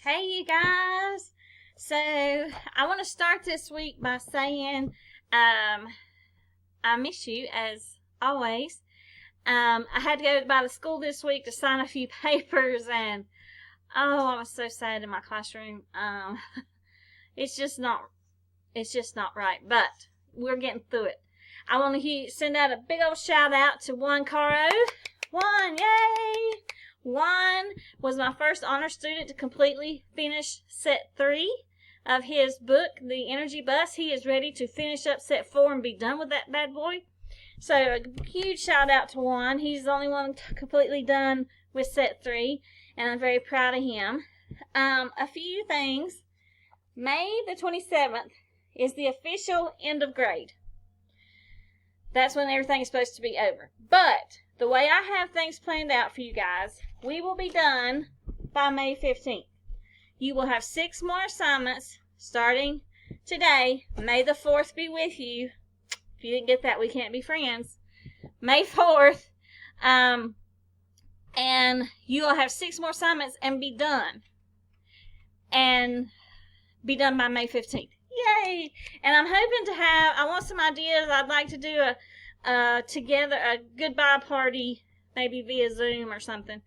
Hey, you guys. So, I want to start this week by saying I miss you as always. I had to go by the school this week to sign a few papers, and I was so sad in my classroom. It's just not right, but we're getting through it. I want to send out a big old shout out to Juan Caro. Juan, yay! Juan was my first honor student to completely finish set 3 of his book, The Energy Bus. He is ready to finish up set 4 and be done with that bad boy. So a huge shout out to Juan. He's the only one completely done with set 3, and I'm very proud of him. A few things. May the 27th is the official end of grade. That's when everything is supposed to be over. But the way I have things planned out for you guys, we will be done by May 15th. You will have 6 more assignments starting today. May the 4th be with you. If you didn't get that, we can't be friends. May 4th. And you will have 6 more assignments and be done. And be done by May 15th. Yay! And I'm hoping to I want some ideas. I'd like to do a goodbye party, maybe via Zoom or something,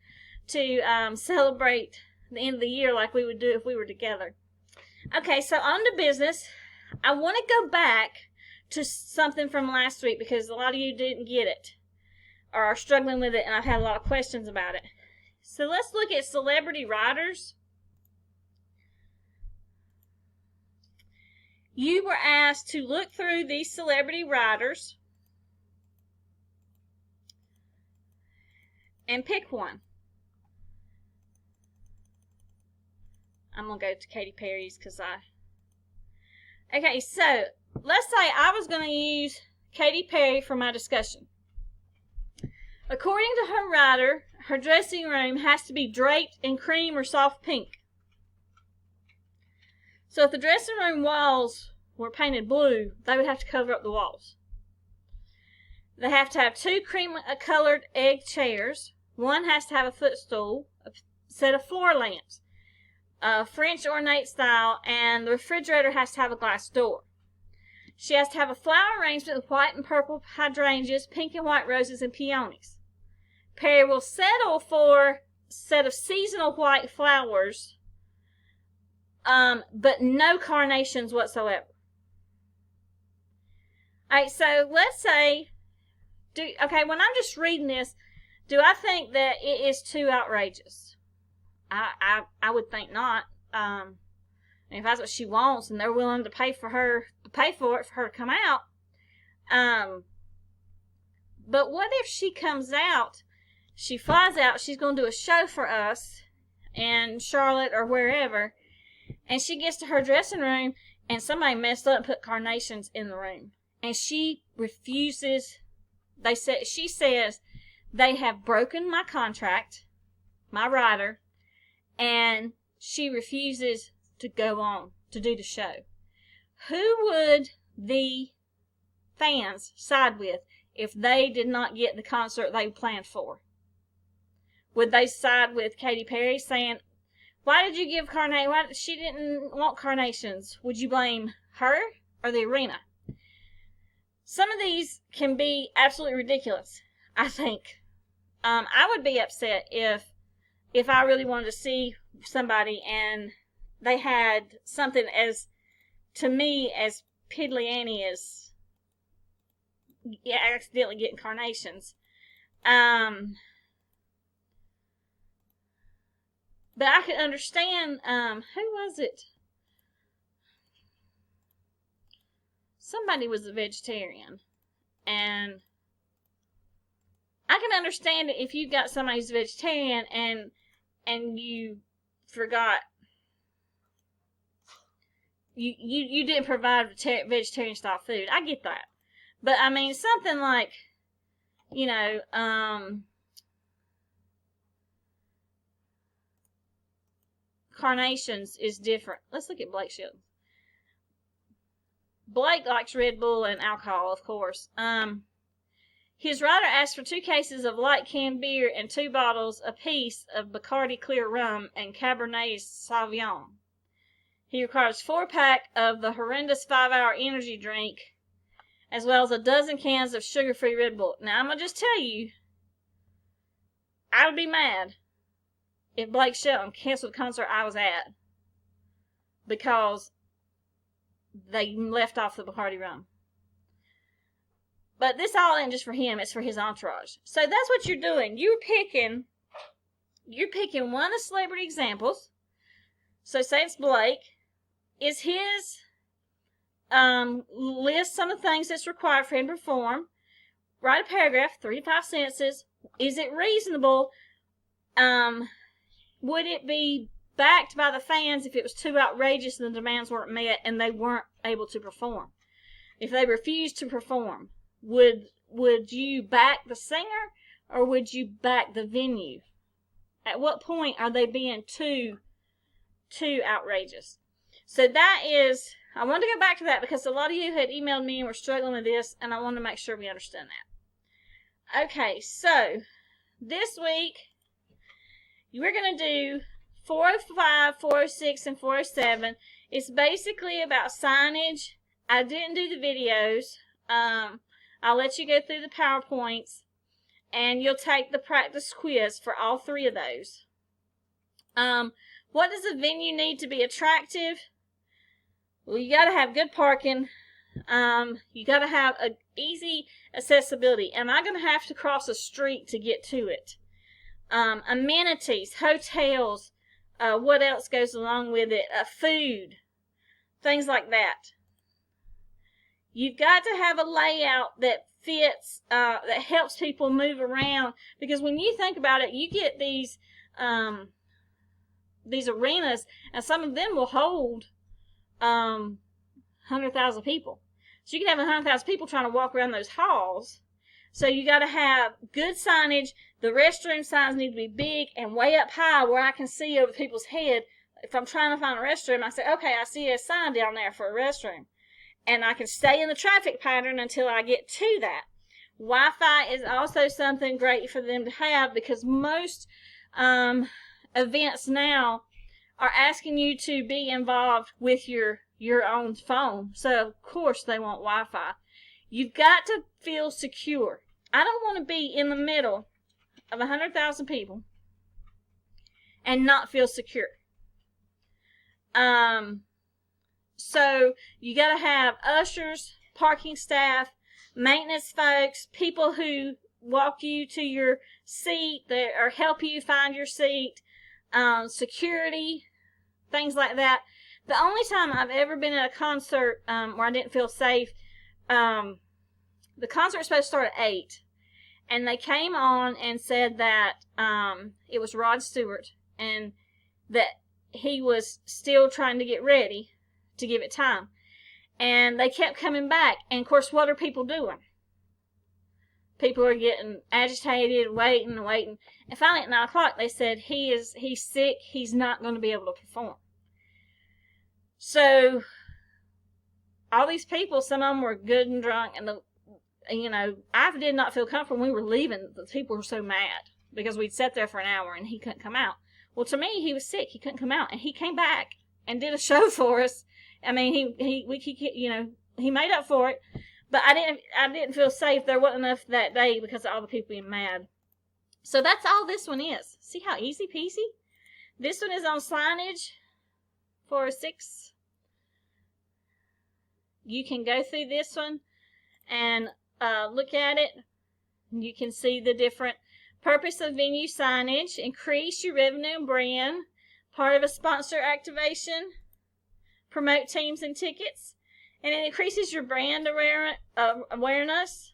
to celebrate the end of the year like we would do if we were together. Okay, so on to business. I want to go back to something from last week because a lot of you didn't get it or are struggling with it, and I've had a lot of questions about it. So let's look at celebrity writers. You were asked to look through these celebrity writers and pick one. I'm going to go to Katy Perry's because Okay, so let's say I was going to use Katy Perry for my discussion. According to her writer, her dressing room has to be draped in cream or soft pink. So if the dressing room walls were painted blue, they would have to cover up the walls. They have to have 2 cream-colored egg chairs. One has to have a footstool, a set of floor lamps, a French ornate style, and the refrigerator has to have a glass door. She has to have a flower arrangement with white and purple hydrangeas, pink and white roses, and peonies. Perry will settle for a set of seasonal white flowers, but no carnations whatsoever. Alright, so let's say, when I'm just reading this, do I think that it is too outrageous? I would think not. If that's what she wants and they're willing to pay for it for her to come out. But what if she comes out, she flies out, she's going to do a show for us in Charlotte or wherever, and she gets to her dressing room and somebody messed up and put carnations in the room. And she refuses. She says they have broken my contract, my writer, and she refuses to go on to do the show. Who would the fans side with if they did not get the concert they planned for? Would they side with Katy Perry saying, why did you give carnations? She didn't want carnations. Would you blame her or the arena? Some of these can be absolutely ridiculous, I think. I would be upset if I really wanted to see somebody and they had something as, to me, as piddly Annie as accidentally getting carnations. But I could understand, who was it? Somebody was a vegetarian. And I can understand it if you got somebody who's a vegetarian and you forgot, you didn't provide vegetarian style food. I get that. But I mean, something like, carnations is different. Let's look at Blake Shelton. Blake likes Red Bull and alcohol, of course. His rider asked for 2 cases of light canned beer and 2 bottles apiece of Bacardi Clear Rum and Cabernet Sauvignon. He requires 4-pack of the horrendous 5-hour energy drink, as well as a dozen cans of sugar-free Red Bull. Now, I'm going to just tell you, I would be mad if Blake Shelton canceled the concert I was at because they left off the Bacardi rum. But this all ain't just for him, it's for his entourage. So that's what you're doing. You're picking one of the celebrity examples. So say it's Blake. Is his list some of the things that's required for him to perform. Write a paragraph, 3 to 5 sentences. Is it reasonable? Would it be backed by the fans if it was too outrageous and the demands weren't met and they weren't able to perform? If they refused to perform, would you back the singer or would you back the venue? At what point are they being too outrageous? So that is, I want to go back to that because a lot of you had emailed me and were struggling with this, and I want to make sure we understand that. Okay, so this week we're going to do 405, 406, and 407. It's basically about signage. I didn't do the videos. I'll let you go through the PowerPoints, and you'll take the practice quiz for all 3 of those. What does a venue need to be attractive? Well, you got to have good parking. You got to have an easy accessibility. Am I going to have to cross a street to get to it? Amenities, hotels, what else goes along with it? Food, things like that. You've got to have a layout that fits, that helps people move around. Because when you think about it, you get these arenas, and some of them will hold 100,000 people. So you can have 100,000 people trying to walk around those halls. So you got to have good signage. The restroom signs need to be big and way up high where I can see over people's head. If I'm trying to find a restroom, I say, okay, I see a sign down there for a restroom. And I can stay in the traffic pattern until I get to that. Wi-Fi is also something great for them to have because most events now are asking you to be involved with your own phone. So, of course, they want Wi-Fi. You've got to feel secure. I don't want to be in the middle of 100,000 people and not feel secure. So, you got to have ushers, parking staff, maintenance folks, people who walk you to your seat or help you find your seat, security, things like that. The only time I've ever been at a concert where I didn't feel safe, the concert was supposed to start at 8, and they came on and said that it was Rod Stewart, and that he was still trying to get ready to give it time. And they kept coming back, and of course, what are people doing? People are getting agitated, waiting, and finally at 9 o'clock they said he's sick, he's not going to be able to perform. So, all these people, some of them were good and drunk, and I did not feel comfortable when we were leaving. The people were so mad because we'd sat there for an hour and he couldn't come out. Well, to me, he was sick. He couldn't come out, and he came back and did a show for us. I mean, he made up for it, but I didn't feel safe. There wasn't enough that day because of all the people being mad. So that's all this one is. See how easy peasy? This one is on signage. 406. You can go through this one and look at it. You can see the different purpose of venue signage. Increase your revenue and brand. Part of a sponsor activation. Promote teams and tickets. And it increases your brand awareness.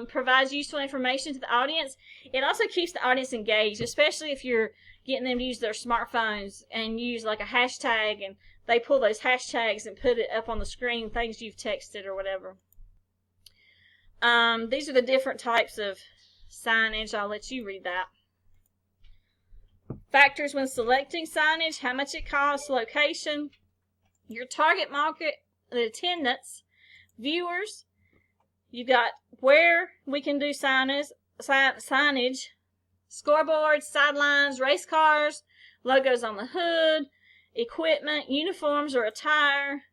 Provides useful information to the audience. It also keeps the audience engaged, especially if you're getting them to use their smartphones and use like a hashtag, and they pull those hashtags and put it up on the screen, things you've texted or whatever. These are the different types of signage. I'll let you read that. Factors when selecting signage: how much it costs, location, your target market, the attendance, viewers, You got where we can do signage, scoreboards, sidelines, race cars, logos on the hood, equipment, uniforms or attire.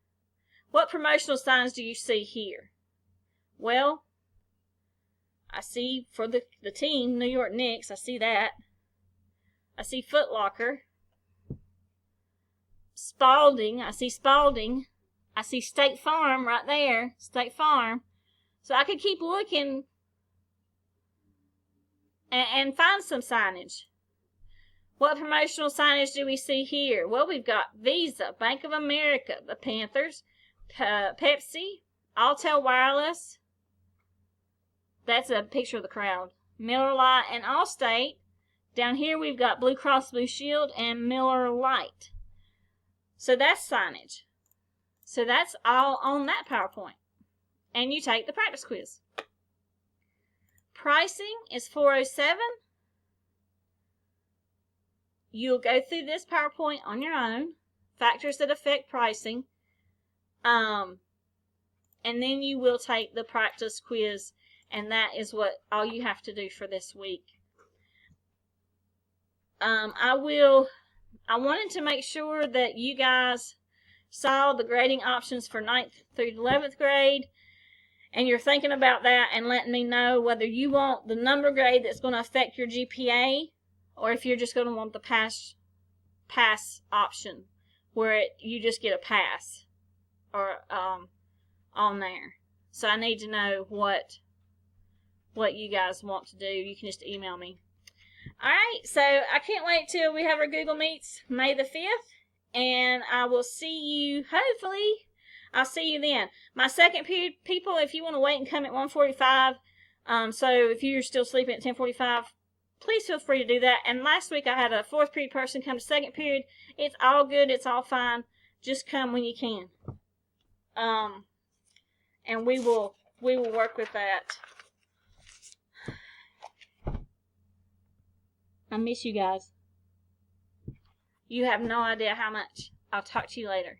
What promotional signs do you see here? Well, I see for the team, New York Knicks, I see that. I see Foot Locker. Spalding, I see Spalding. I see State Farm right there, State Farm. So I could keep looking and find some signage. What promotional signage do we see here? Well, we've got Visa, Bank of America, the Panthers, Pepsi, Altel Wireless. That's a picture of the crowd. Miller Lite and Allstate. Down here we've got Blue Cross Blue Shield and Miller Lite. So that's signage. So that's all on that PowerPoint. And you take the practice quiz. Pricing is $407. You'll go through this PowerPoint on your own. Factors that affect pricing. And then you will take the practice quiz. And that is what all you have to do for this week. I wanted to make sure that you guys saw the grading options for 9th through 11th grade. And you're thinking about that and letting me know whether you want the number grade that's going to affect your GPA, or if you're just going to want the pass option where you just get a pass or on there. So I need to know what you guys want to do. You can just email me. All right, so I can't wait till we have our Google Meets May the 5th, and I will see you, hopefully, I'll see you then. My second period, people, if you want to wait and come at 1:45, so if you're still sleeping at 10:45, please feel free to do that. And last week I had a 4th period person come to second period. It's all good. It's all fine. Just come when you can. And we will work with that. I miss you guys. You have no idea how much. I'll talk to you later.